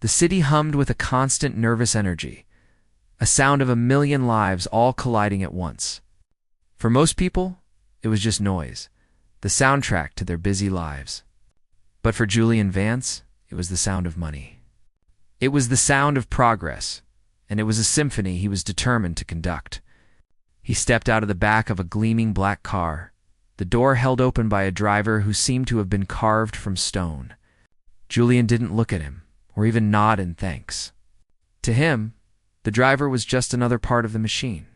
The city hummed with a constant nervous energy, a sound of a million lives all colliding at once. For most people, it was just noise, the soundtrack to their busy lives. But for Julian Vance, it was the sound of money. It was the sound of progress, and it was a symphony he was determined to conduct. He stepped out of the back of a gleaming black car, the door held open by a driver who seemed to have been carved from stone. Julian didn't look at him, or even nod in thanks. To him, the driver was just another part of the machine,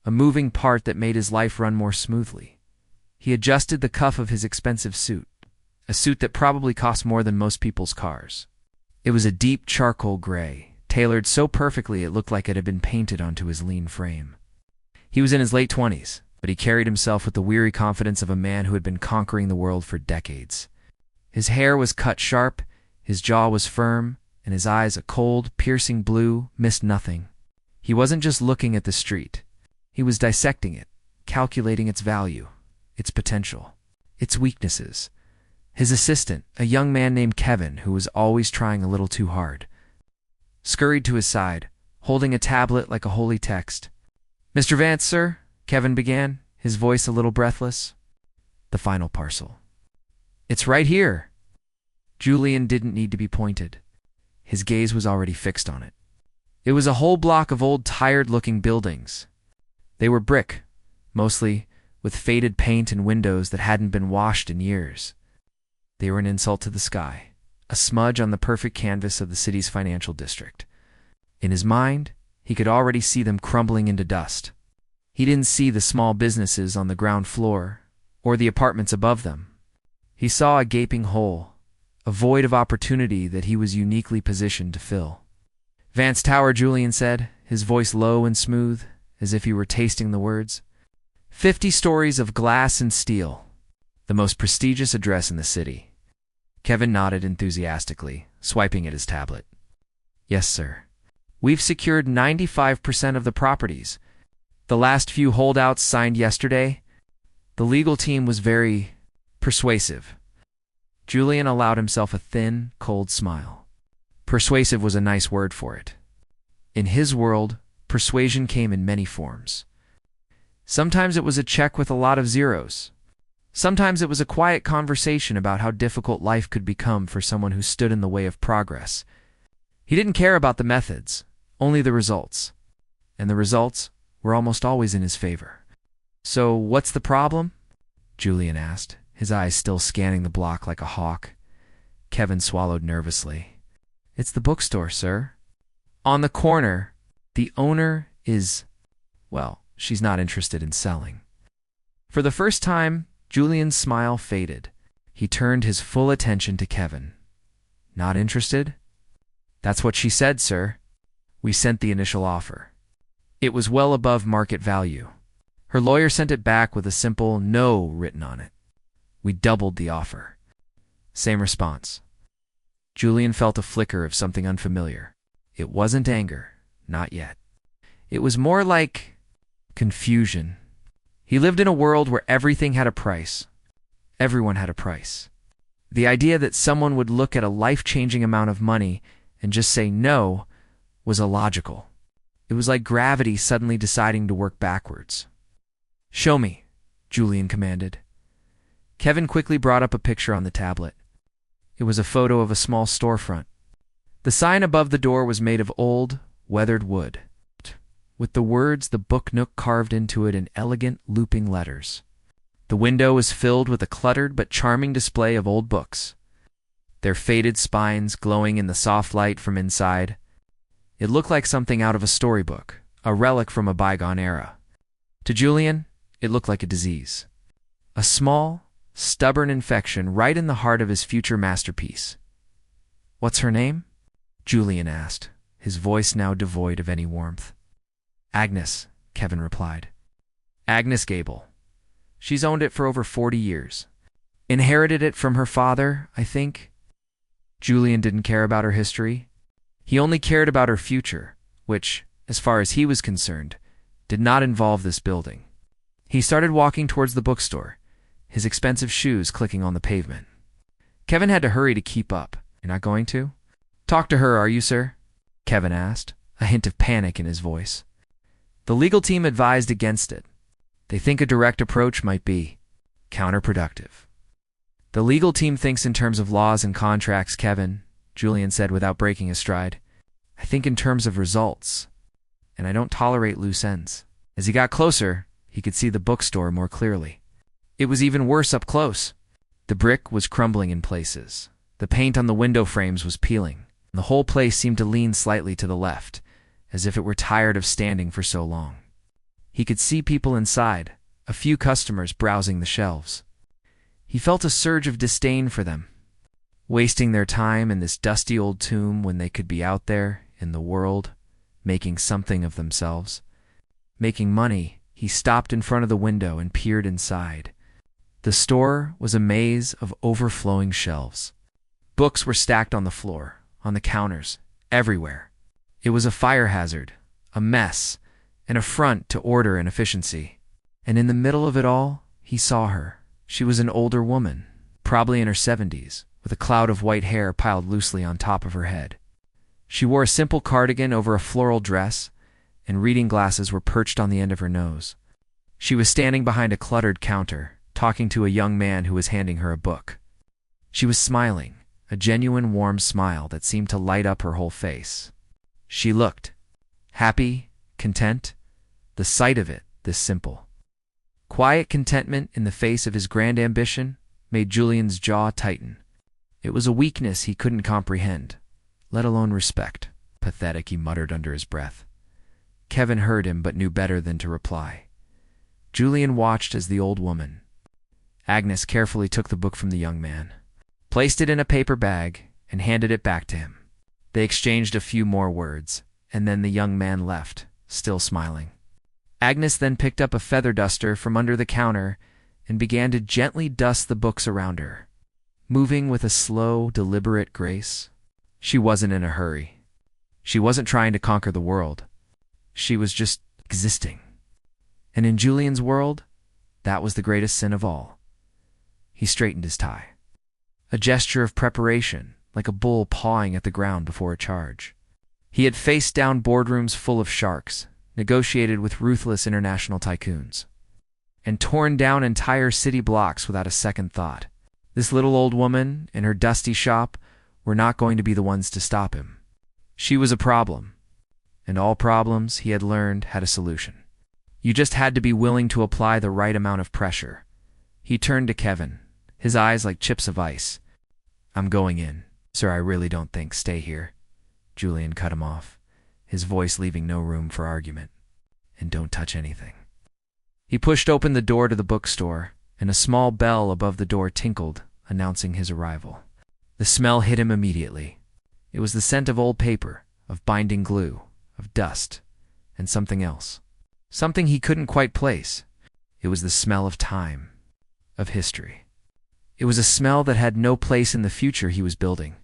a moving part that made his life run more smoothly. He adjusted the cuff of his expensive suit, a suit that probably cost more than most people's cars. It was a deep charcoal gray, tailored so perfectly it looked like it had been painted onto his lean frame. He was in his late 20s, but he carried himself with the weary confidence of a man who had been conquering the world for decades. His hair was cut sharp, his jaw was firm, and his eyes, a cold, piercing blue, missed nothing. He wasn't just looking at the street. He was dissecting it, calculating its value, its potential, its weaknesses. His assistant, a young man named Kevin, who was always trying a little too hard, scurried to his side, holding a tablet like a holy text. "Mr. Vance, sir," Kevin began, his voice a little breathless. "The final parcel." "It's right here." Julian didn't need to be pointed. His gaze was already fixed on it. It was a whole block of old, tired-looking buildings. They were brick, mostly, with faded paint and windows that hadn't been washed in years. They were an insult to the sky, a smudge on the perfect canvas of the city's financial district. In his mind, he could already see them crumbling into dust. He didn't see the small businesses on the ground floor or the apartments above them. He saw a gaping hole, a void of opportunity that he was uniquely positioned to fill. "Vance Tower," Julian said, his voice low and smooth, as if he were tasting the words. 50 stories of glass and steel, the most prestigious address in the city. Kevin nodded enthusiastically, swiping at his tablet. "Yes, sir. We've secured 95% of the properties. The last few holdouts signed yesterday. The legal team was very persuasive." Julian allowed himself a thin, cold smile. Persuasive was a nice word for it. In his world, persuasion came in many forms. Sometimes it was a check with a lot of zeros. Sometimes it was a quiet conversation about how difficult life could become for someone who stood in the way of progress. He didn't care about the methods, only the results. And the results were almost always in his favor. "So what's the problem?" Julian asked, his eyes still scanning the block like a hawk. Kevin swallowed nervously. "It's the bookstore, sir. On the corner. The owner is, well, she's not interested in selling." For the first time, Julian's smile faded. He turned his full attention to Kevin. "Not interested?" "That's what she said, sir. We sent the initial offer. It was well above market value. Her lawyer sent it back with a simple no written on it. We doubled the offer." Same response. Julian felt a flicker of something unfamiliar. It wasn't anger, not yet. It was more like confusion. He lived in a world where everything had a price. Everyone had a price. The idea that someone would look at a life-changing amount of money and just say no was illogical. It was like gravity suddenly deciding to work backwards. "Show me," Julian commanded. Kevin quickly brought up a picture on the tablet. It was a photo of a small storefront. The sign above the door was made of old, weathered wood, with the words "The Book Nook" carved into it in elegant, looping letters. The window was filled with a cluttered but charming display of old books, their faded spines glowing in the soft light from inside. It looked like something out of a storybook, a relic from a bygone era. To Julian, it looked like a disease. A small, stubborn infection right in the heart of his future masterpiece. "What's her name?" Julian asked, his voice now devoid of any warmth. "Agnes," Kevin replied. "Agnes Gable. She's owned it for over 40 years. Inherited it from her father, I think." Julian didn't care about her history. He only cared about her future, which, as far as he was concerned, did not involve this building. He started walking towards the bookstore, his expensive shoes clicking on the pavement. Kevin had to hurry to keep up. "You're not going to?" Talk to her, are you, sir? Kevin asked, a hint of panic in his voice. The legal team advised against it. They think a direct approach might be counterproductive. The legal team thinks in terms of laws and contracts, Kevin, Julian said without breaking his stride. I think in terms of results, and I don't tolerate loose ends. As he got closer, he could see the bookstore more clearly. It was even worse up close. The brick was crumbling in places. The paint on the window frames was peeling. The whole place seemed to lean slightly to the left, as if it were tired of standing for so long. He could see people inside, a few customers browsing the shelves. He felt a surge of disdain for them, wasting their time in this dusty old tomb when they could be out there, in the world, making something of themselves. Making money, he stopped in front of the window and peered inside. The store was a maze of overflowing shelves. Books were stacked on the floor, on the counters, everywhere. It was a fire hazard, a mess, an affront to order and efficiency. And in the middle of it all, he saw her. She was an older woman, probably in her 70s, with a cloud of white hair piled loosely on top of her head. She wore a simple cardigan over a floral dress, and reading glasses were perched on the end of her nose. She was standing behind a cluttered counter, talking to a young man who was handing her a book. She was smiling, a genuine warm smile that seemed to light up her whole face. She looked happy, content, the sight of it this simple. Quiet contentment in the face of his grand ambition made Julian's jaw tighten. It was a weakness he couldn't comprehend, let alone respect. Pathetic, he muttered under his breath. Kevin heard him but knew better than to reply. Julian watched as the old woman, Agnes, carefully took the book from the young man, placed it in a paper bag, and handed it back to him. They exchanged a few more words, and then the young man left, still smiling. Agnes then picked up a feather duster from under the counter and began to gently dust the books around her, moving with a slow, deliberate grace. She wasn't in a hurry. She wasn't trying to conquer the world. She was just existing. And in Julian's world, that was the greatest sin of all. He straightened his tie, a gesture of preparation, like a bull pawing at the ground before a charge. He had faced down boardrooms full of sharks, negotiated with ruthless international tycoons, and torn down entire city blocks without a second thought. This little old woman in her dusty shop were not going to be the ones to stop him. She was a problem, and all problems, he had learned, had a solution. You just had to be willing to apply the right amount of pressure. He turned to Kevin, his eyes like chips of ice. I'm going in. Sir, I really don't think. Stay here. Julian cut him off, his voice leaving no room for argument. And don't touch anything. He pushed open the door to the bookstore, and a small bell above the door tinkled, announcing his arrival. The smell hit him immediately. It was the scent of old paper, of binding glue, of dust, and something else. Something he couldn't quite place. It was the smell of time, of history. It was a smell that had no place in the future he was building.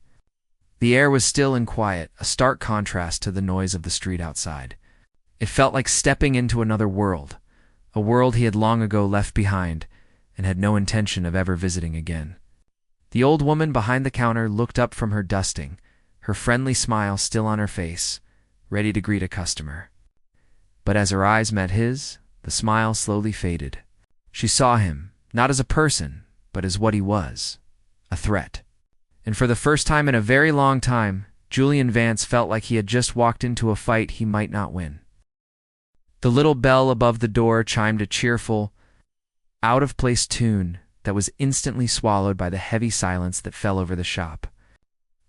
The air was still and quiet, a stark contrast to the noise of the street outside. It felt like stepping into another world, a world he had long ago left behind and had no intention of ever visiting again. The old woman behind the counter looked up from her dusting, her friendly smile still on her face, ready to greet a customer. But as her eyes met his, the smile slowly faded. She saw him, not as a person, but as what he was, a threat. And for the first time in a very long time, Julian Vance felt like he had just walked into a fight he might not win. The little bell above the door chimed a cheerful, out-of-place tune that was instantly swallowed by the heavy silence that fell over the shop.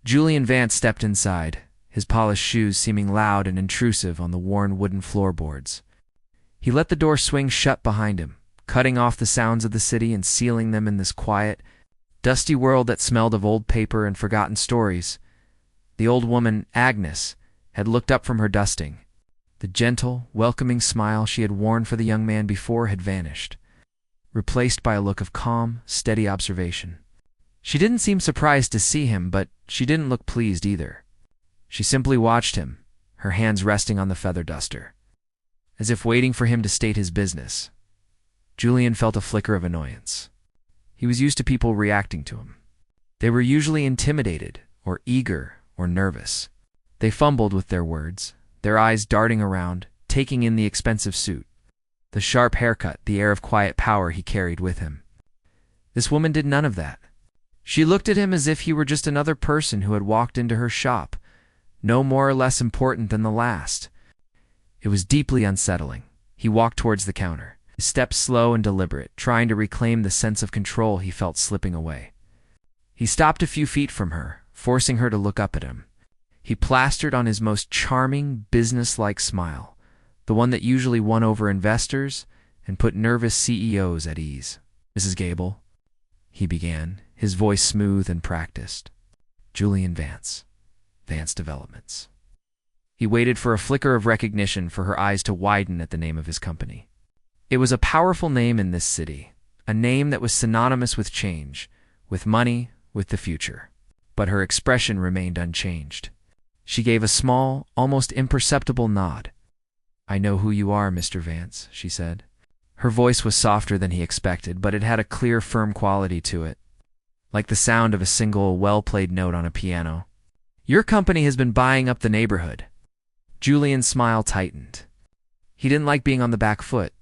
Julian Vance stepped inside, his polished shoes seeming loud and intrusive on the worn wooden floorboards. He let the door swing shut behind him, cutting off the sounds of the city and sealing them in this quiet, dusty world that smelled of old paper and forgotten stories. The old woman, Agnes, had looked up from her dusting. The gentle, welcoming smile she had worn for the young man before had vanished, replaced by a look of calm, steady observation. She didn't seem surprised to see him, but she didn't look pleased either. She simply watched him, her hands resting on the feather duster, as if waiting for him to state his business. Julian felt a flicker of annoyance. He was used to people reacting to him. They were usually intimidated, or eager, or nervous. They fumbled with their words, their eyes darting around, taking in the expensive suit, the sharp haircut, the air of quiet power he carried with him. This woman did none of that. She looked at him as if he were just another person who had walked into her shop, no more or less important than the last. It was deeply unsettling. He walked towards the counter, his steps slow and deliberate, trying to reclaim the sense of control he felt slipping away. He stopped a few feet from her, forcing her to look up at him. He plastered on his most charming, business-like smile, the one that usually won over investors and put nervous CEOs at ease. "Mrs. Gable," he began, his voice smooth and practiced. "Julian Vance, Vance Developments." He waited for a flicker of recognition for her eyes to widen at the name of his company. It was a powerful name in this city, a name that was synonymous with change, with money, with the future. But her expression remained unchanged. She gave a small, almost imperceptible nod. "I know who you are, Mr. Vance," she said. Her voice was softer than he expected, but it had a clear, firm quality to it, like the sound of a single, well-played note on a piano. "Your company has been buying up the neighborhood." Julian's smile tightened. He didn't like being on the back foot.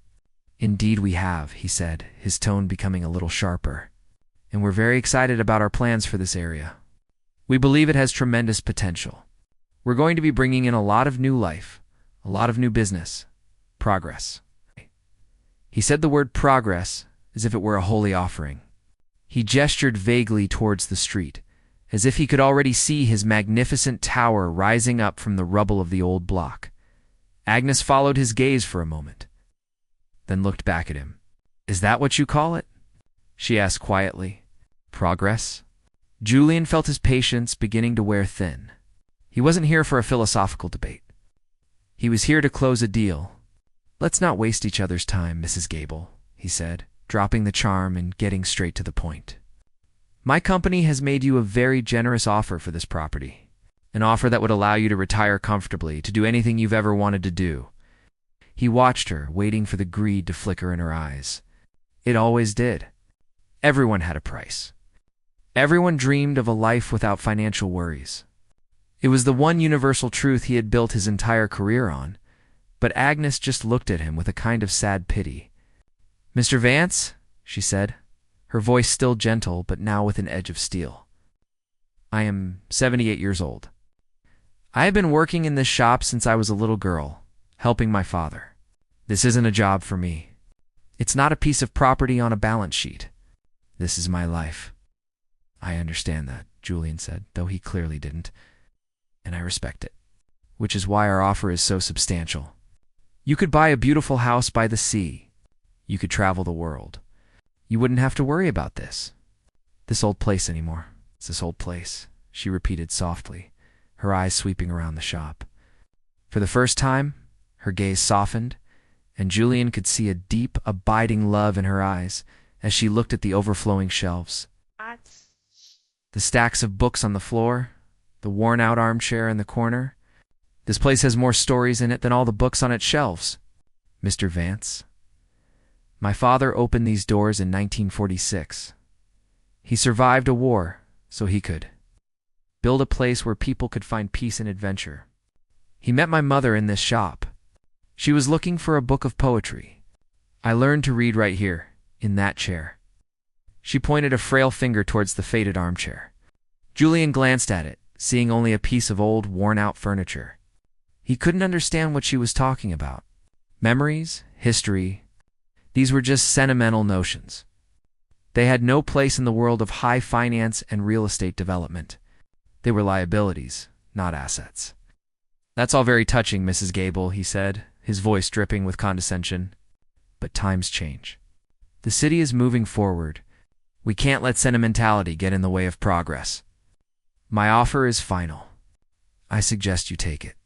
"Indeed we have," he said, his tone becoming a little sharper. "And we're very excited about our plans for this area. We believe it has tremendous potential. We're going to be bringing in a lot of new life, a lot of new business, progress." He said the word progress as if it were a holy offering. He gestured vaguely towards the street, as if he could already see his magnificent tower rising up from the rubble of the old block. Agnes followed his gaze for a moment, then looked back at him. "Is that what you call it?" she asked quietly. "Progress?" Julian felt his patience beginning to wear thin. He wasn't here for a philosophical debate. He was here to close a deal. "Let's not waste each other's time, Mrs. Gable," he said, dropping the charm and getting straight to the point. "My company has made you a very generous offer for this property, an offer that would allow you to retire comfortably, to do anything you've ever wanted to do." He watched her, waiting for the greed to flicker in her eyes. It always did. Everyone had a price. Everyone dreamed of a life without financial worries. It was the one universal truth he had built his entire career on, but Agnes just looked at him with a kind of sad pity. "Mr. Vance," she said, her voice still gentle but now with an edge of steel. "I am 78 years old. I have been working in this shop since I was a little girl, helping my father. This isn't a job for me. It's not a piece of property on a balance sheet. This is my life." "I understand that," Julian said, though he clearly didn't. "And I respect it, which is why our offer is so substantial. You could buy a beautiful house by the sea. You could travel the world. You wouldn't have to worry about this old place anymore. It's this old place," she repeated softly, her eyes sweeping around the shop. For the first time, her gaze softened, and Julian could see a deep, abiding love in her eyes as she looked at the overflowing shelves. The stacks of books on the floor, the worn-out armchair in the corner. "This place has more stories in it than all the books on its shelves, Mr. Vance. My father opened these doors in 1946. He survived a war so he could build a place where people could find peace and adventure. He met my mother in this shop. She was looking for a book of poetry. I learned to read right here, in that chair." She pointed a frail finger towards the faded armchair. Julian glanced at it, seeing only a piece of old, worn-out furniture. He couldn't understand what she was talking about. Memories, history, these were just sentimental notions. They had no place in the world of high finance and real estate development. They were liabilities, not assets. "That's all very touching, Mrs. Gable," he said, his voice dripping with condescension. "But times change. The city is moving forward. We can't let sentimentality get in the way of progress. My offer is final. I suggest you take it."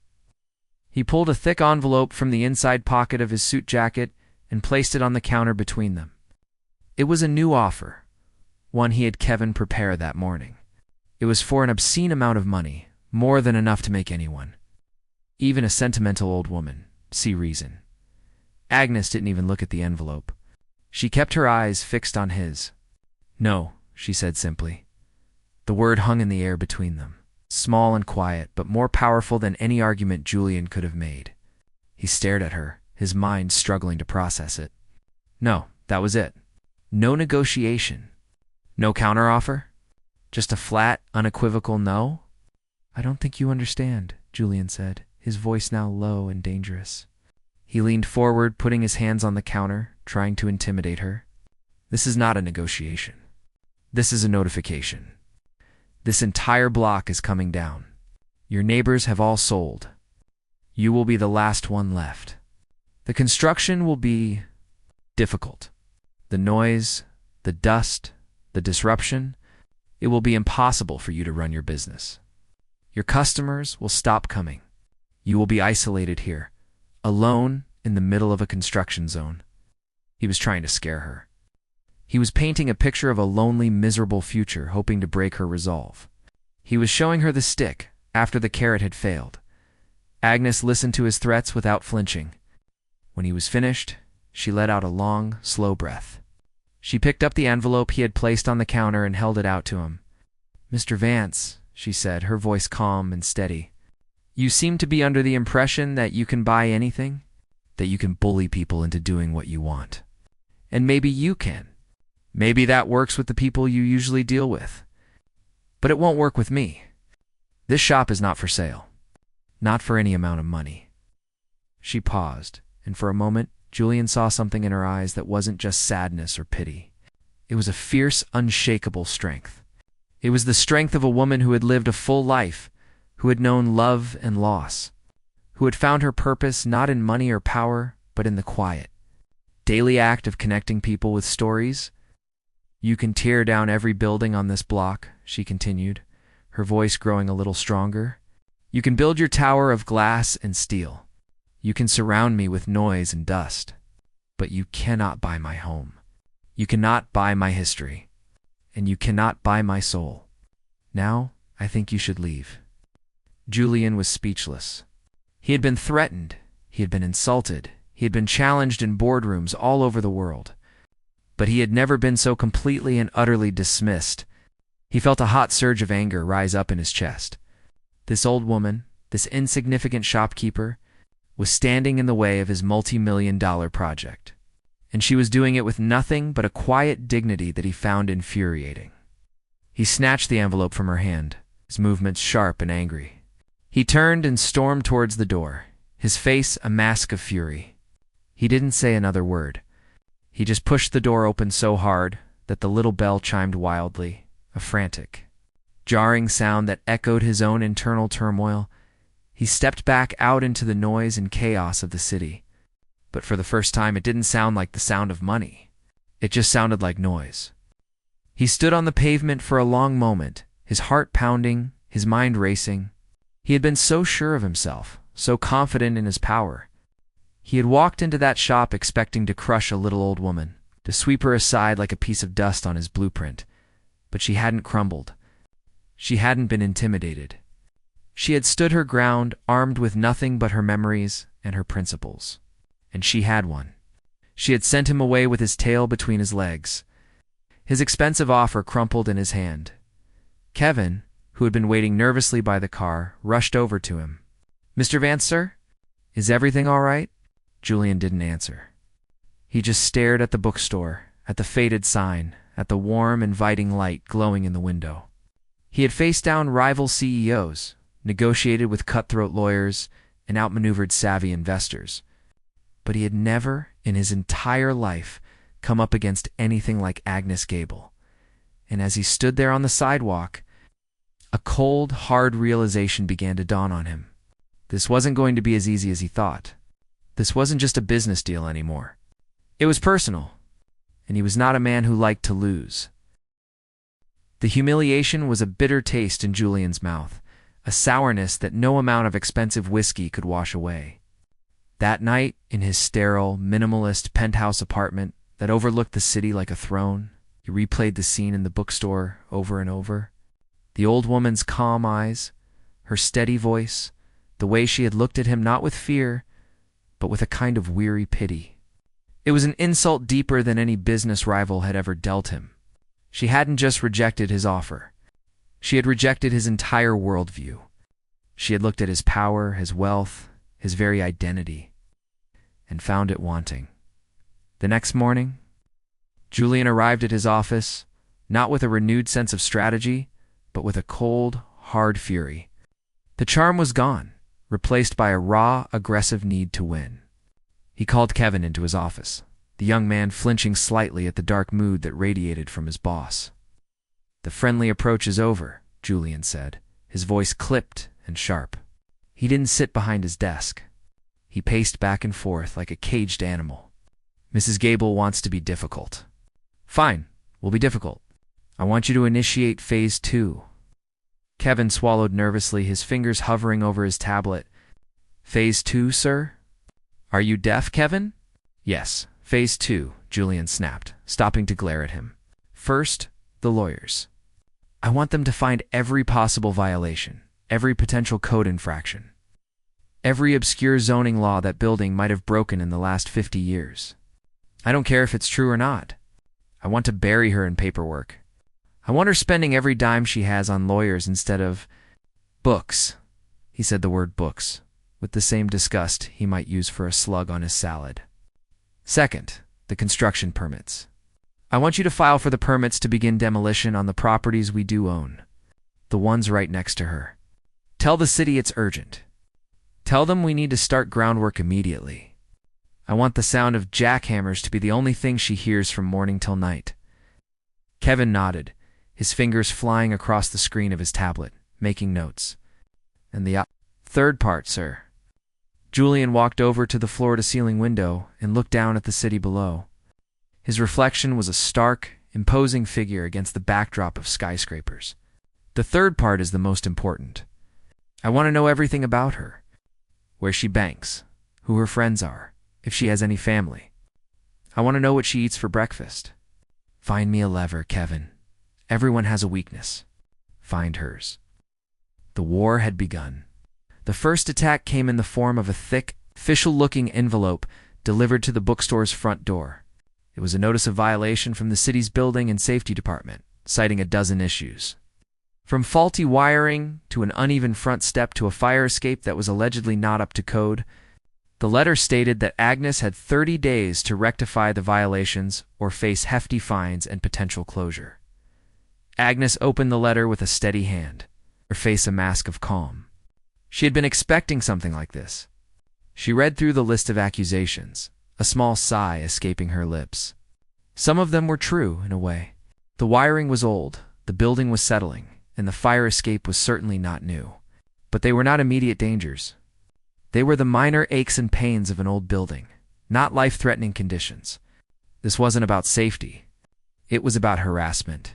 He pulled a thick envelope from the inside pocket of his suit jacket and placed it on the counter between them. It was a new offer, one he had Kevin prepare that morning. It was for an obscene amount of money, more than enough to make anyone, even a sentimental old woman, see reason. Agnes didn't even look at the envelope. She kept her eyes fixed on his. "No," she said simply. The word hung in the air between them. small and quiet, but more powerful than any argument Julian could have made. He stared at her, his mind struggling to process it. No, that was it. No negotiation. No counteroffer? Just a flat, unequivocal no? I don't think you understand, Julian said, his voice now low and dangerous. He leaned forward, putting his hands on the counter, trying to intimidate her. This is not a negotiation. This is a notification. This entire block is coming down. Your neighbors have all sold. You will be the last one left. The construction will be difficult. The noise, the dust, the disruption, it will be impossible for you to run your business. Your customers will stop coming. You will be isolated here, alone in the middle of a construction zone. He was trying to scare her. He was painting a picture of a lonely, miserable future, hoping to break her resolve. He was showing her the stick after the carrot had failed. Agnes listened to his threats without flinching. When he was finished, she let out a long, slow breath. She picked up the envelope he had placed on the counter and held it out to him. "Mr. Vance," she said, her voice calm and steady, "you seem to be under the impression that you can buy anything, that you can bully people into doing what you want. And maybe you can. Maybe that works with the people you usually deal with. But it won't work with me. This shop is not for sale. Not for any amount of money." She paused, and for a moment, Julian saw something in her eyes that wasn't just sadness or pity. It was a fierce, unshakable strength. It was the strength of a woman who had lived a full life, who had known love and loss, who had found her purpose not in money or power, but in the quiet, daily act of connecting people with stories. "You can tear down every building on this block," she continued, her voice growing a little stronger. "You can build your tower of glass and steel. You can surround me with noise and dust. But you cannot buy my home. You cannot buy my history. And you cannot buy my soul. Now, I think you should leave." Julian was speechless. He had been threatened. He had been insulted. He had been challenged in boardrooms all over the world. But he had never been so completely and utterly dismissed. He felt a hot surge of anger rise up in his chest. This old woman, this insignificant shopkeeper, was standing in the way of his multi-million-dollar project. And she was doing it with nothing but a quiet dignity that he found infuriating. He snatched the envelope from her hand, his movements sharp and angry. He turned and stormed towards the door, his face a mask of fury. He didn't say another word. He just pushed the door open so hard that the little bell chimed wildly, a frantic, jarring sound that echoed his own internal turmoil. He stepped back out into the noise and chaos of the city. But for the first time, it didn't sound like the sound of money. It just sounded like noise. He stood on the pavement for a long moment, his heart pounding, his mind racing. He had been so sure of himself, so confident in his power. He had walked into that shop expecting to crush a little old woman, to sweep her aside like a piece of dust on his blueprint. But she hadn't crumbled. She hadn't been intimidated. She had stood her ground, armed with nothing but her memories and her principles. And she had one. She had sent him away with his tail between his legs. His expensive offer crumpled in his hand. Kevin, who had been waiting nervously by the car, rushed over to him. "Mr. Vance, sir? Is everything all right?" Julian didn't answer. He just stared at the bookstore, at the faded sign, at the warm, inviting light glowing in the window. He had faced down rival CEOs, negotiated with cutthroat lawyers, and outmaneuvered savvy investors. But he had never, in his entire life, come up against anything like Agnes Gable. And as he stood there on the sidewalk, a cold, hard realization began to dawn on him. This wasn't going to be as easy as he thought. This wasn't just a business deal anymore. It was personal, and he was not a man who liked to lose. The humiliation was a bitter taste in Julian's mouth, a sourness that no amount of expensive whiskey could wash away. That night, in his sterile, minimalist penthouse apartment that overlooked the city like a throne, he replayed the scene in the bookstore over and over. The old woman's calm eyes, her steady voice, the way she had looked at him not with fear, but with a kind of weary pity. It was an insult deeper than any business rival had ever dealt him. She hadn't just rejected his offer. She had rejected his entire worldview. She had looked at his power, his wealth, his very identity, and found it wanting. The next morning, Julian arrived at his office, not with a renewed sense of strategy, but with a cold, hard fury. The charm was gone, replaced by a raw, aggressive need to win. He called Kevin into his office, the young man flinching slightly at the dark mood that radiated from his boss. "The friendly approach is over," Julian said, his voice clipped and sharp. He didn't sit behind his desk. He paced back and forth like a caged animal. "Mrs. Gable wants to be difficult." "Fine, we'll be difficult. I want you to initiate phase 2. Kevin swallowed nervously, his fingers hovering over his tablet. "Phase 2, sir? Are you deaf, Kevin?" "Yes, phase 2, Julian snapped, stopping to glare at him. "First, the lawyers. I want them to find every possible violation, every potential code infraction, every obscure zoning law that building might have broken in the last 50 years. I don't care if it's true or not. I want to bury her in paperwork. I want her spending every dime she has on lawyers instead of books." He said the word books, with the same disgust he might use for a slug on his salad. "Second, the construction permits. I want you to file for the permits to begin demolition on the properties we do own, the ones right next to her. Tell the city it's urgent. Tell them we need to start groundwork immediately. I want the sound of jackhammers to be the only thing she hears from morning till night." Kevin nodded, his fingers flying across the screen of his tablet, making notes. "And the third part, sir." Julian walked over to the floor-to-ceiling window and looked down at the city below. His reflection was a stark, imposing figure against the backdrop of skyscrapers. "The third part is the most important. I want to know everything about her. Where she banks, who her friends are, if she has any family. I want to know what she eats for breakfast. Find me a lever, Kevin. Everyone has a weakness. Find hers." The war had begun. The first attack came in the form of a thick, official-looking envelope delivered to the bookstore's front door. It was a notice of violation from the city's building and safety department, citing a dozen issues. From faulty wiring to an uneven front step to a fire escape that was allegedly not up to code, the letter stated that Agnes had 30 days to rectify the violations or face hefty fines and potential closure. Agnes opened the letter with a steady hand, her face a mask of calm. She had been expecting something like this. She read through the list of accusations, a small sigh escaping her lips. Some of them were true, in a way. The wiring was old, the building was settling, and the fire escape was certainly not new. But they were not immediate dangers. They were the minor aches and pains of an old building, not life-threatening conditions. This wasn't about safety. It was about harassment.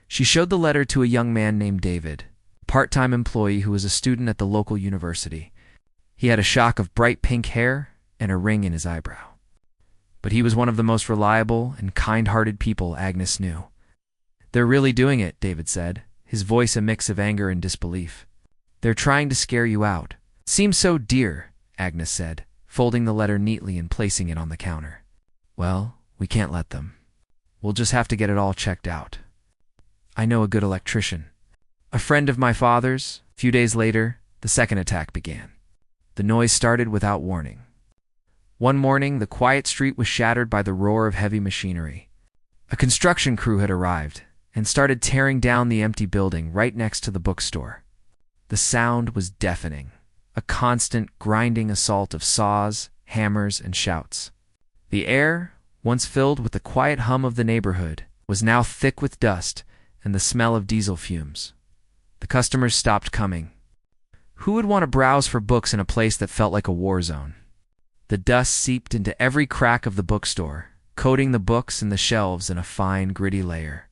She showed the letter to a young man named David, a part-time employee who was a student at the local university. He had a shock of bright pink hair and a ring in his eyebrow. But he was one of the most reliable and kind-hearted people Agnes knew. "They're really doing it," David said, his voice a mix of anger and disbelief. "They're trying to scare you out." "Seems so dear," Agnes said, folding the letter neatly and placing it on the counter. "Well, we can't let them. We'll just have to get it all checked out. I know a good electrician. A friend of my father's." A few days later, the second attack began. The noise started without warning. One morning, the quiet street was shattered by the roar of heavy machinery. A construction crew had arrived and started tearing down the empty building right next to the bookstore. The sound was deafening, a constant grinding assault of saws, hammers, and shouts. The air, once filled with the quiet hum of the neighborhood, was now thick with dust and the smell of diesel fumes. The customers stopped coming. Who would want to browse for books in a place that felt like a war zone? The dust seeped into every crack of the bookstore, coating the books and the shelves in a fine, gritty layer.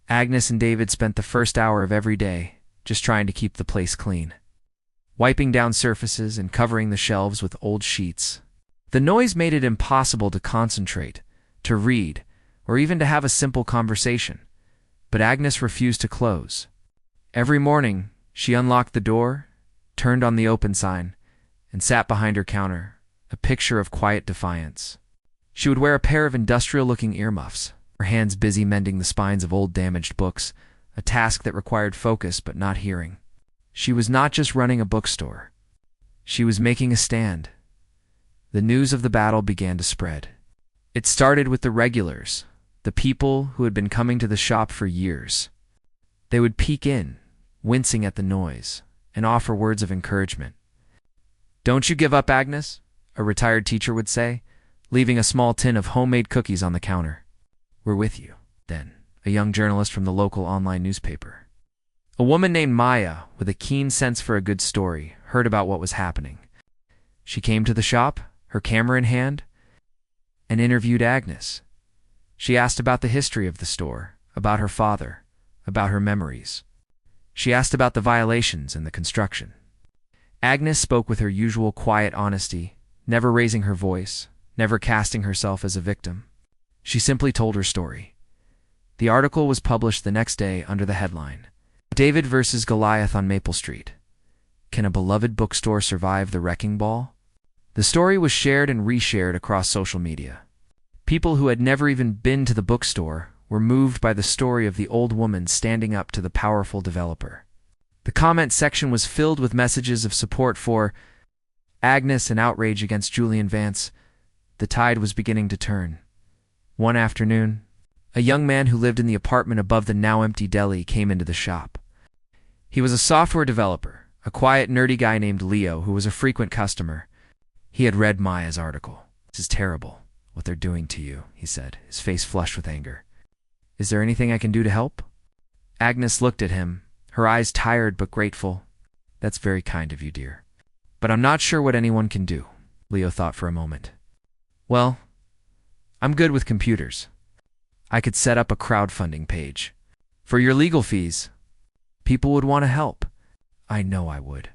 Agnes and David spent the first hour of every day just trying to keep the place clean, wiping down surfaces and covering the shelves with old sheets. The noise made it impossible to concentrate, to read, or even to have a simple conversation. But Agnes refused to close. Every morning, she unlocked the door, turned on the open sign, and sat behind her counter, a picture of quiet defiance. She would wear a pair of industrial-looking earmuffs, her hands busy mending the spines of old damaged books, a task that required focus but not hearing. She was not just running a bookstore. She was making a stand. The news of the battle began to spread. It started with the regulars, the people who had been coming to the shop for years. They would peek in, wincing at the noise, and offer words of encouragement. "Don't you give up, Agnes," a retired teacher would say, leaving a small tin of homemade cookies on the counter. "We're with you," then, a young journalist from the local online newspaper. A woman named Maya, with a keen sense for a good story, heard about what was happening. She came to the shop, her camera in hand, and interviewed Agnes. She asked about the history of the store, about her father, about her memories. She asked about the violations and the construction. Agnes spoke with her usual quiet honesty, never raising her voice, never casting herself as a victim. She simply told her story. The article was published the next day under the headline, "David versus Goliath on Maple Street. Can a beloved bookstore survive the wrecking ball?" The story was shared and reshared across social media. People who had never even been to the bookstore were moved by the story of the old woman standing up to the powerful developer. The comment section was filled with messages of support for Agnes and outrage against Julian Vance. The tide was beginning to turn. One afternoon, a young man who lived in the apartment above the now-empty deli came into the shop. He was a software developer, a quiet, nerdy guy named Leo who was a frequent customer. He had read Maya's article. "This is terrible, what they're doing to you," he said, his face flushed with anger. "Is there anything I can do to help?" Agnes looked at him, her eyes tired but grateful. "That's very kind of you, dear. But I'm not sure what anyone can do." Leo thought for a moment. "Well, I'm good with computers. I could set up a crowdfunding page. For your legal fees, people would want to help." "I know I would."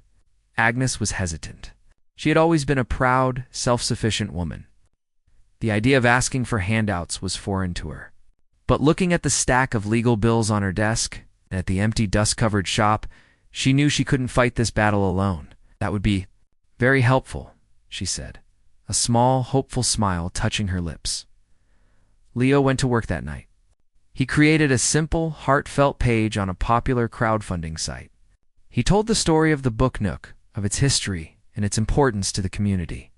Agnes was hesitant. She had always been a proud, self-sufficient woman. The idea of asking for handouts was foreign to her. But looking at the stack of legal bills on her desk, and at the empty, dust-covered shop, she knew she couldn't fight this battle alone. "That would be very helpful," she said, a small, hopeful smile touching her lips. Leo went to work that night. He created a simple, heartfelt page on a popular crowdfunding site. He told the story of the Book Nook, of its history, and its importance to the community.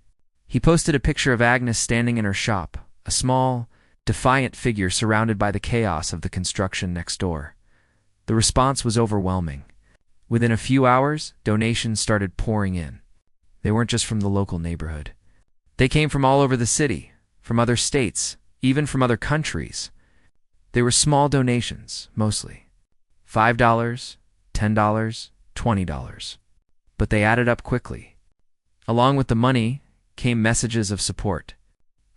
He posted a picture of Agnes standing in her shop, a small, defiant figure surrounded by the chaos of the construction next door. The response was overwhelming. Within a few hours, donations started pouring in. They weren't just from the local neighborhood. They came from all over the city, from other states, even from other countries. They were small donations, mostly. $5, $10, $20. But they added up quickly. Along with the money came messages of support.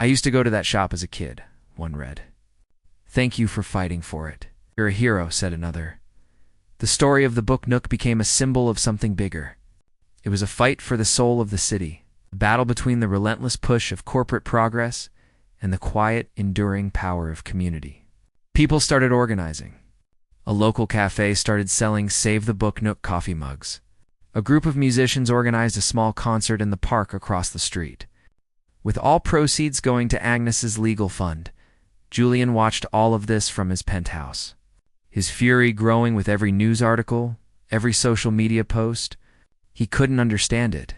"I used to go to that shop as a kid," one read. "Thank you for fighting for it. You're a hero," said another. The story of the Book Nook became a symbol of something bigger. It was a fight for the soul of the city, a battle between the relentless push of corporate progress and the quiet, enduring power of community. People started organizing. A local cafe started selling Save the Book Nook coffee mugs. A group of musicians organized a small concert in the park across the street. With all proceeds going to Agnes's legal fund, Julian watched all of this from his penthouse. His fury growing with every news article, every social media post. He couldn't understand it.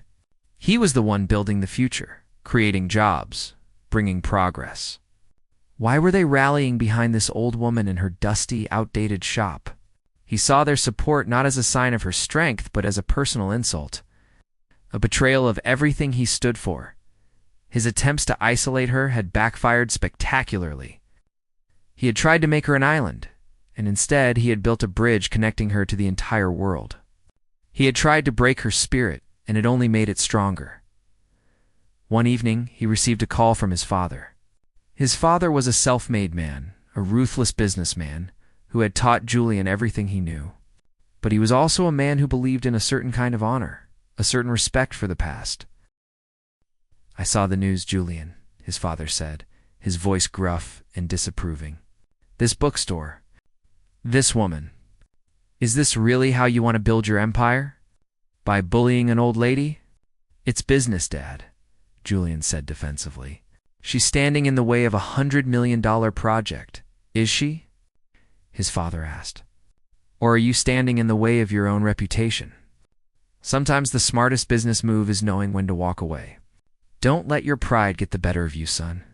He was the one building the future, creating jobs, bringing progress. Why were they rallying behind this old woman in her dusty, outdated shop? He saw their support not as a sign of her strength, but as a personal insult, a betrayal of everything he stood for. His attempts to isolate her had backfired spectacularly. He had tried to make her an island, and instead he had built a bridge connecting her to the entire world. He had tried to break her spirit, and it only made it stronger. One evening, he received a call from his father. His father was a self-made man, a ruthless businessman, who had taught Julian everything he knew. But he was also a man who believed in a certain kind of honor, a certain respect for the past. "I saw the news, Julian," his father said, his voice gruff and disapproving. "This bookstore, this woman. Is this really how you want to build your empire? By bullying an old lady?" "It's business, Dad," Julian said defensively. "She's standing in the way of $100 million project. Is she?" his father asked. Or are you standing in the way of your own reputation? Sometimes the smartest business move is knowing when to walk away. Don't let your pride get the better of you, son.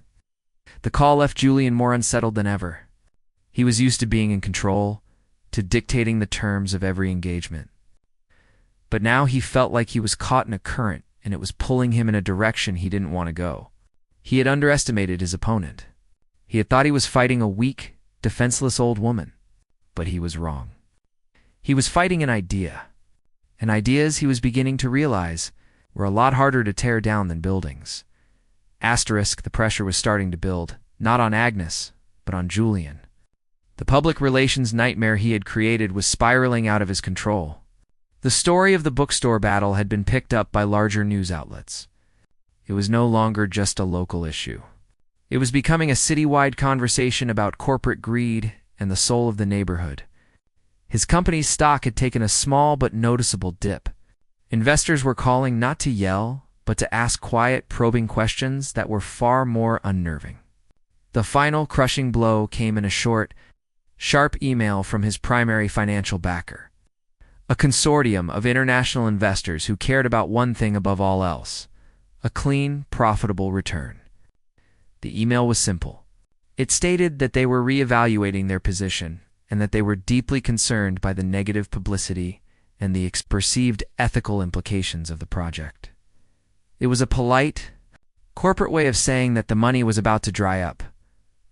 The call left Julian more unsettled than ever. He was used to being in control, to dictating the terms of every engagement. But now he felt like he was caught in a current, and it was pulling him in a direction he didn't want to go. He had underestimated his opponent. He had thought he was fighting a weak, defenseless old woman, but he was wrong. He was fighting an idea, and ideas, he was beginning to realize, were a lot harder to tear down than buildings. The pressure was starting to build, not on Agnes, but on Julian. The public relations nightmare he had created was spiraling out of his control. The story of the bookstore battle had been picked up by larger news outlets. It was no longer just a local issue. It was becoming a citywide conversation about corporate greed and the soul of the neighborhood. His company's stock had taken a small but noticeable dip. Investors were calling not to yell, but to ask quiet, probing questions that were far more unnerving. The final crushing blow came in a short, sharp email from his primary financial backer, a consortium of international investors who cared about one thing above all else: a clean, profitable return. The email was simple. It stated that they were reevaluating their position and that they were deeply concerned by the negative publicity and the perceived ethical implications of the project. It was a polite, corporate way of saying that the money was about to dry up.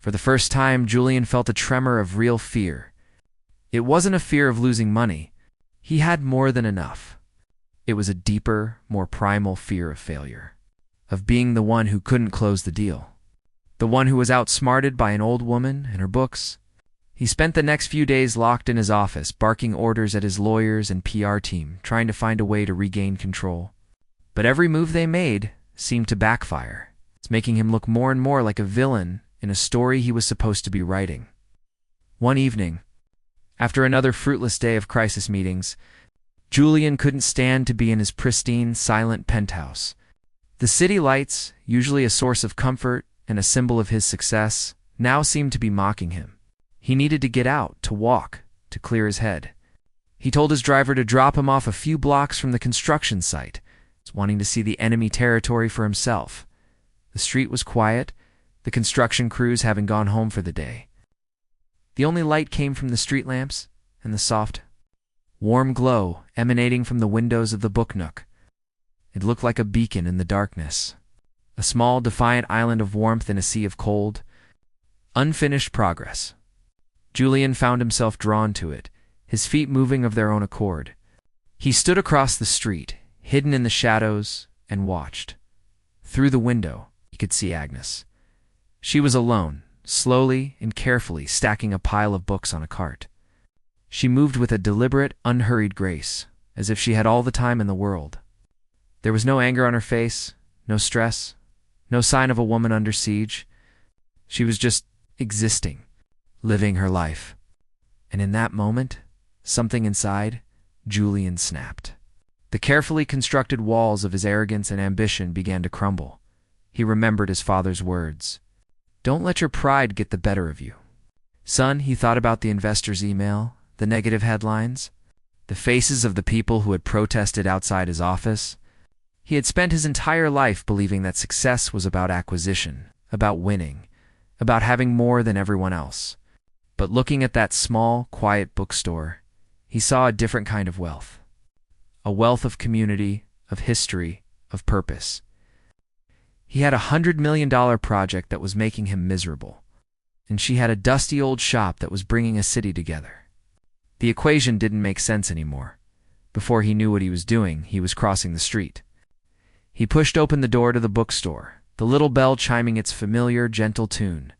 For the first time, Julian felt a tremor of real fear. It wasn't a fear of losing money. He had more than enough. It was a deeper, more primal fear of failure, of being the one who couldn't close the deal, the one who was outsmarted by an old woman and her books. He spent the next few days locked in his office, barking orders at his lawyers and PR team, trying to find a way to regain control. But every move they made seemed to backfire. It's making him look more and more like a villain in a story he was supposed to be writing. One evening, after another fruitless day of crisis meetings, Julian couldn't stand to be in his pristine, silent penthouse. The city lights, usually a source of comfort and a symbol of his success, now seemed to be mocking him. He needed to get out, to walk, to clear his head. He told his driver to drop him off a few blocks from the construction site, wanting to see the enemy territory for himself. The street was quiet, the construction crews having gone home for the day. The only light came from the street lamps and the soft, warm glow emanating from the windows of the book nook. It looked like a beacon in the darkness, a small, defiant island of warmth in a sea of cold, unfinished progress. Julian found himself drawn to it, his feet moving of their own accord. He stood across the street, hidden in the shadows, and watched. Through the window, he could see Agnes. She was alone, slowly and carefully stacking a pile of books on a cart. She moved with a deliberate, unhurried grace, as if she had all the time in the world. There was no anger on her face, no stress, no sign of a woman under siege. She was just existing, living her life. And in that moment, something inside Julian snapped. The carefully constructed walls of his arrogance and ambition began to crumble. He remembered his father's words. Don't let your pride get the better of you. Son, he thought about the investor's email, the negative headlines, the faces of the people who had protested outside his office. He had spent his entire life believing that success was about acquisition, about winning, about having more than everyone else. But looking at that small, quiet bookstore, he saw a different kind of wealth. A wealth of community, of history, of purpose. He had $100 million project that was making him miserable, and she had a dusty old shop that was bringing a city together. The equation didn't make sense anymore. Before he knew what he was doing, he was crossing the street. He pushed open the door to the bookstore, the little bell chiming its familiar, gentle tune.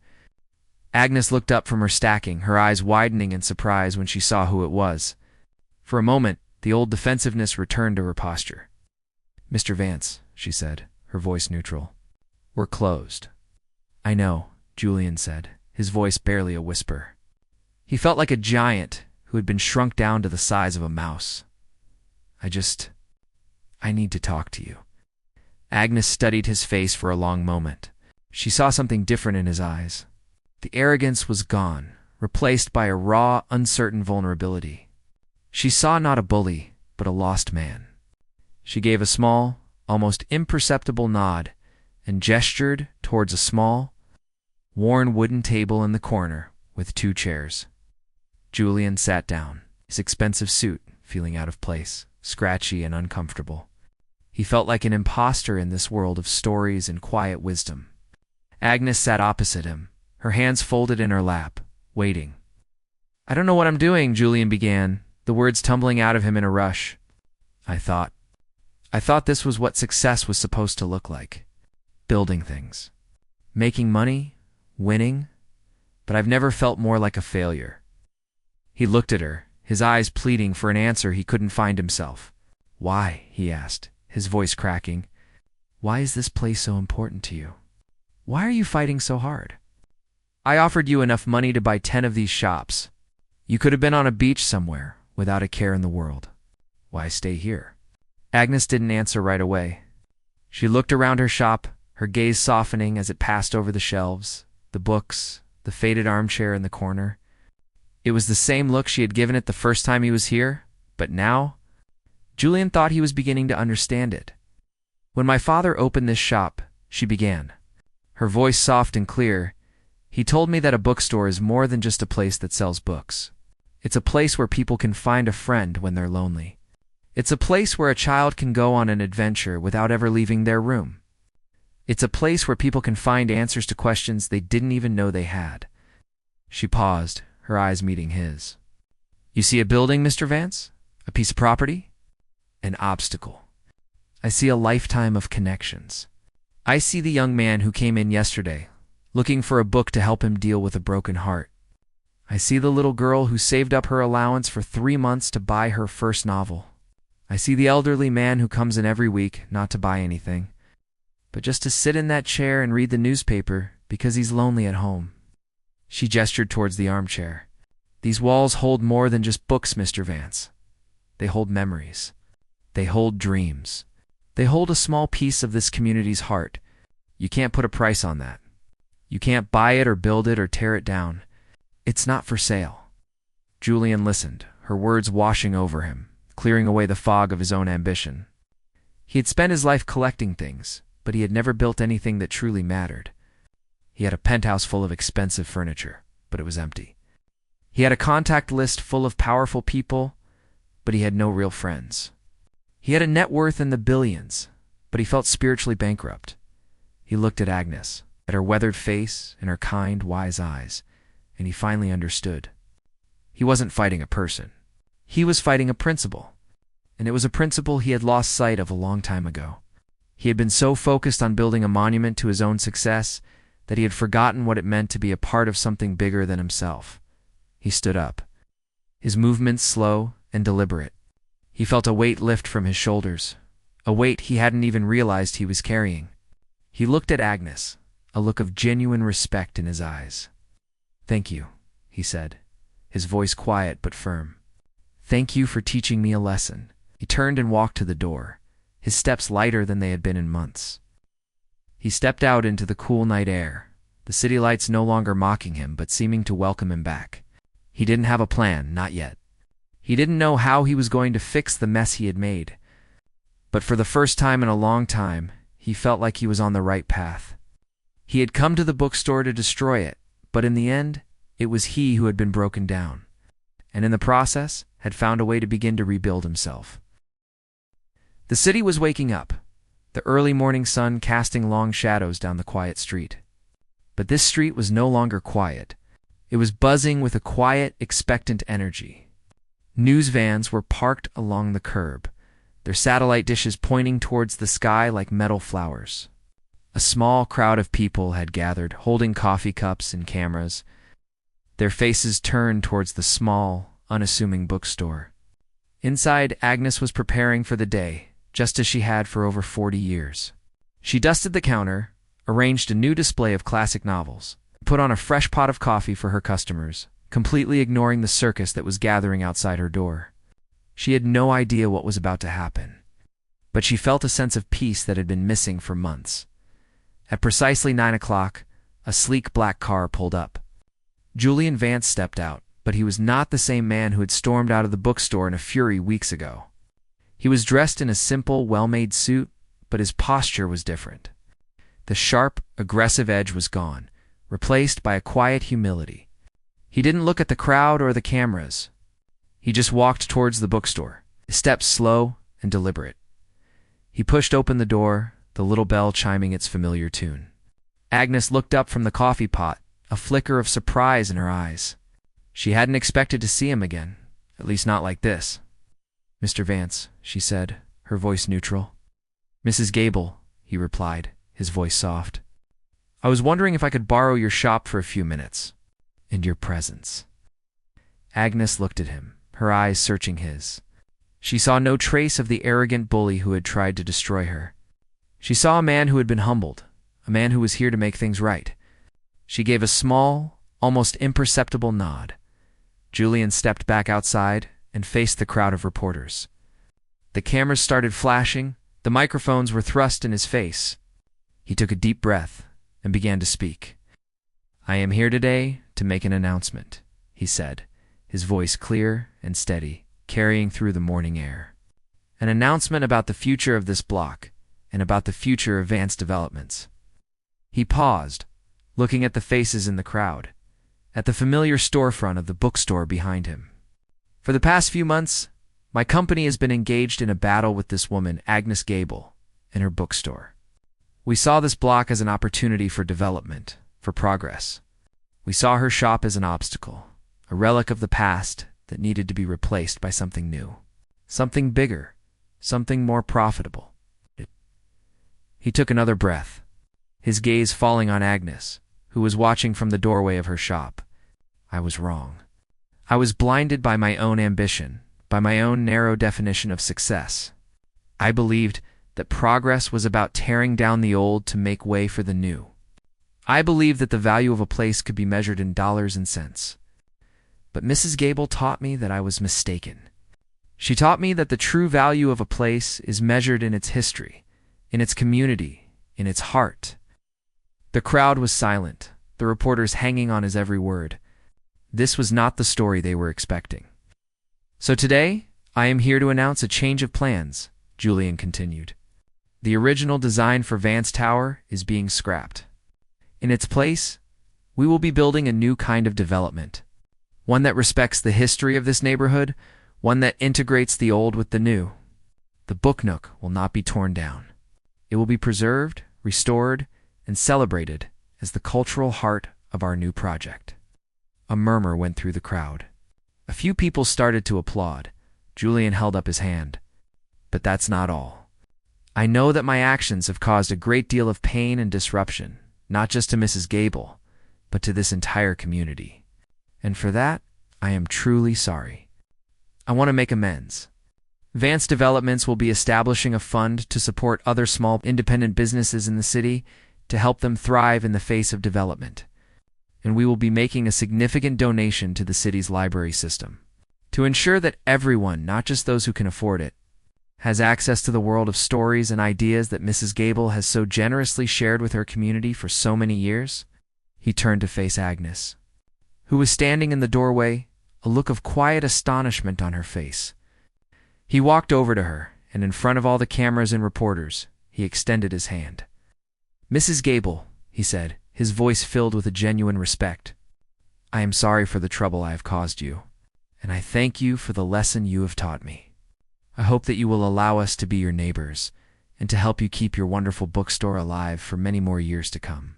Agnes looked up from her stacking, her eyes widening in surprise when she saw who it was. For a moment, the old defensiveness returned to her posture. "Mr. Vance," she said, her voice neutral. "We're closed." "I know," Julian said, his voice barely a whisper. He felt like a giant who had been shrunk down to the size of a mouse. I need to talk to you." Agnes studied his face for a long moment. She saw something different in his eyes. The arrogance was gone, replaced by a raw, uncertain vulnerability. She saw not a bully, but a lost man. She gave a small, almost imperceptible nod and gestured towards a small, worn wooden table in the corner with 2 chairs. Julian sat down, his expensive suit feeling out of place, scratchy and uncomfortable. He felt like an imposter in this world of stories and quiet wisdom. Agnes sat opposite him, her hands folded in her lap, waiting. "I don't know what I'm doing," Julian began, the words tumbling out of him in a rush. I thought this was what success was supposed to look like. Building things. Making money. Winning. But I've never felt more like a failure." He looked at her, his eyes pleading for an answer he couldn't find himself. "Why?" he asked, his voice cracking. "Why is this place so important to you? Why are you fighting so hard? I offered you enough money to buy 10 of these shops. You could have been on a beach somewhere, without a care in the world. Why stay here?" Agnes didn't answer right away. She looked around her shop, her gaze softening as it passed over the shelves, the books, the faded armchair in the corner. It was the same look she had given it the first time he was here, but now, Julian thought he was beginning to understand it. "When my father opened this shop," she began, her voice soft and clear, "he told me that a bookstore is more than just a place that sells books. It's a place where people can find a friend when they're lonely. It's a place where a child can go on an adventure without ever leaving their room. It's a place where people can find answers to questions they didn't even know they had." She paused, her eyes meeting his. "You see a building, Mr. Vance? A piece of property? An obstacle. I see a lifetime of connections. I see the young man who came in yesterday, looking for a book to help him deal with a broken heart. I see the little girl who saved up her allowance for 3 months to buy her first novel. I see the elderly man who comes in every week, not to buy anything, but just to sit in that chair and read the newspaper because he's lonely at home." She gestured towards the armchair. "These walls hold more than just books, Mr. Vance. They hold memories. They hold dreams. They hold a small piece of this community's heart. You can't put a price on that. You can't buy it or build it or tear it down. It's not for sale." Julian listened, her words washing over him, clearing away the fog of his own ambition. He had spent his life collecting things, but he had never built anything that truly mattered. He had a penthouse full of expensive furniture, but it was empty. He had a contact list full of powerful people, but he had no real friends. He had a net worth in the billions, but he felt spiritually bankrupt. He looked at Agnes, at her weathered face and her kind, wise eyes, and he finally understood. He wasn't fighting a person. He was fighting a principle, and it was a principle he had lost sight of a long time ago. He had been so focused on building a monument to his own success that he had forgotten what it meant to be a part of something bigger than himself. He stood up, his movements slow and deliberate. He felt a weight lift from his shoulders, a weight he hadn't even realized he was carrying. He looked at Agnes, a look of genuine respect in his eyes. "Thank you," he said, his voice quiet but firm. "Thank you for teaching me a lesson." He turned and walked to the door, his steps lighter than they had been in months. He stepped out into the cool night air, the city lights no longer mocking him but seeming to welcome him back. He didn't have a plan, not yet. He didn't know how he was going to fix the mess he had made. But for the first time in a long time, he felt like he was on the right path. He had come to the bookstore to destroy it, but in the end, it was he who had been broken down, and in the process, had found a way to begin to rebuild himself. The city was waking up, the early morning sun casting long shadows down the quiet street. But this street was no longer quiet. It was buzzing with a quiet, expectant energy. News vans were parked along the curb, their satellite dishes pointing towards the sky like metal flowers. A small crowd of people had gathered, holding coffee cups and cameras, their faces turned towards the small, unassuming bookstore. Inside, Agnes was preparing for the day, just as she had for over 40 years. She dusted the counter, arranged a new display of classic novels, put on a fresh pot of coffee for her customers, completely ignoring the circus that was gathering outside her door. She had no idea what was about to happen, but she felt a sense of peace that had been missing for months. At precisely 9 o'clock, a sleek black car pulled up. Julian Vance stepped out, but he was not the same man who had stormed out of the bookstore in a fury weeks ago. He was dressed in a simple, well-made suit, but his posture was different. The sharp, aggressive edge was gone, replaced by a quiet humility. He didn't look at the crowd or the cameras. He just walked towards the bookstore, his steps slow and deliberate. He pushed open the door, the little bell chiming its familiar tune. Agnes looked up from the coffee pot, a flicker of surprise in her eyes. She hadn't expected to see him again, at least not like this. "Mr. Vance," she said, her voice neutral. "Mrs. Gable," he replied, his voice soft. "I was wondering if I could borrow your shop for a few minutes. And your presence." Agnes looked at him, her eyes searching his. She saw no trace of the arrogant bully who had tried to destroy her. She saw a man who had been humbled, a man who was here to make things right. She gave a small, almost imperceptible nod. Julian stepped back outside and faced the crowd of reporters. The cameras started flashing, the microphones were thrust in his face. He took a deep breath and began to speak. "I am here today to make an announcement," he said, his voice clear and steady, carrying through the morning air. "An announcement about the future of this block and about the future of Vance Developments." He paused, looking at the faces in the crowd, at the familiar storefront of the bookstore behind him. "For the past few months, my company has been engaged in a battle with this woman, Agnes Gable, and her bookstore. We saw this block as an opportunity for development, for progress. We saw her shop as an obstacle, a relic of the past that needed to be replaced by something new, something bigger, something more profitable." He took another breath, his gaze falling on Agnes, who was watching from the doorway of her shop. "I was wrong. I was blinded by my own ambition, by my own narrow definition of success. I believed that progress was about tearing down the old to make way for the new. I believed that the value of a place could be measured in dollars and cents. But Mrs. Gable taught me that I was mistaken. She taught me that the true value of a place is measured in its history, in its community, in its heart." The crowd was silent, the reporters hanging on his every word. This was not the story they were expecting. "So today, I am here to announce a change of plans," Julian continued. "The original design for Vance Tower is being scrapped. In its place, we will be building a new kind of development, one that respects the history of this neighborhood, one that integrates the old with the new. The Book Nook will not be torn down. It will be preserved, restored, and celebrated as the cultural heart of our new project." A murmur went through the crowd. A few people started to applaud. Julian held up his hand. "But that's not all. I know that my actions have caused a great deal of pain and disruption, not just to Mrs. Gable, but to this entire community. And for that, I am truly sorry. I want to make amends. Vance Developments will be establishing a fund to support other small independent businesses in the city to help them thrive in the face of development. And we will be making a significant donation to the city's library system to ensure that everyone, not just those who can afford it, has access to the world of stories and ideas that Mrs. Gable has so generously shared with her community for so many years." He turned to face Agnes, who was standing in the doorway, a look of quiet astonishment on her face. He walked over to her, and in front of all the cameras and reporters, he extended his hand. "Mrs. Gable," he said, his voice filled with a genuine respect, "I am sorry for the trouble I have caused you, and I thank you for the lesson you have taught me. I hope that you will allow us to be your neighbors and to help you keep your wonderful bookstore alive for many more years to come."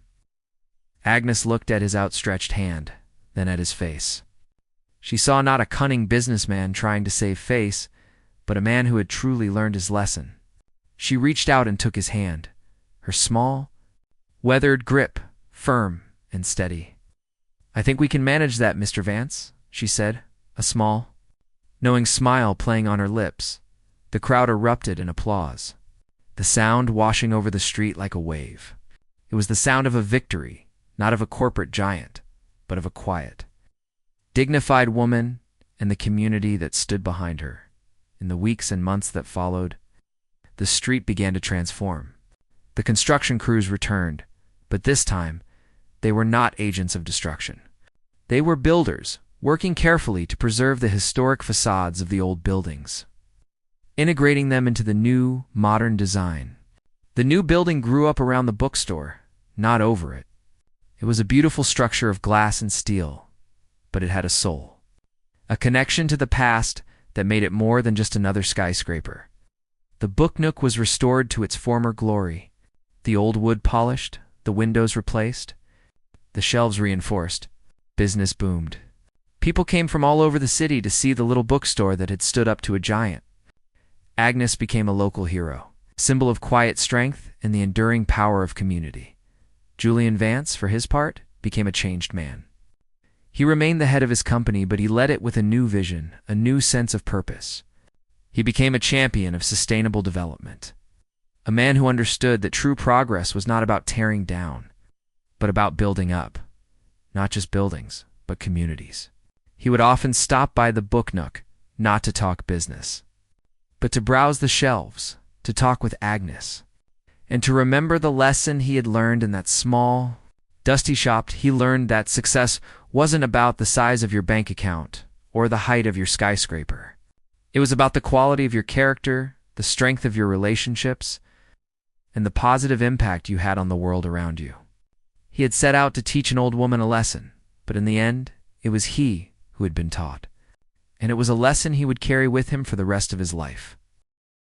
Agnes looked at his outstretched hand, then at his face. She saw not a cunning businessman trying to save face, but a man who had truly learned his lesson. She reached out and took his hand, her small, weathered grip, firm and steady. "I think we can manage that, Mr. Vance," she said, a small, knowing smile playing on her lips. The crowd erupted in applause, the sound washing over the street like a wave. It was the sound of a victory, not of a corporate giant, but of a quiet, dignified woman and the community that stood behind her. In the weeks and months that followed, the street began to transform. The construction crews returned, but this time, they were not agents of destruction. They were builders, working carefully to preserve the historic facades of the old buildings, integrating them into the new, modern design. The new building grew up around the bookstore, not over it. It was a beautiful structure of glass and steel, but it had a soul, a connection to the past that made it more than just another skyscraper. The book nook was restored to its former glory, the old wood polished, the windows replaced, the shelves reinforced. Business boomed. People came from all over the city to see the little bookstore that had stood up to a giant. Agnes became a local hero, symbol of quiet strength and the enduring power of community. Julian Vance, for his part, became a changed man. He remained the head of his company, but he led it with a new vision, a new sense of purpose. He became a champion of sustainable development, a man who understood that true progress was not about tearing down, but about building up, not just buildings, but communities. He would often stop by the book nook, not to talk business, but to browse the shelves, to talk with Agnes, and to remember the lesson he had learned in that small, dusty shop. He learned that success wasn't about the size of your bank account or the height of your skyscraper. It was about the quality of your character, the strength of your relationships, and the positive impact you had on the world around you. He had set out to teach an old woman a lesson, but in the end, it was he who had been taught, and it was a lesson he would carry with him for the rest of his life.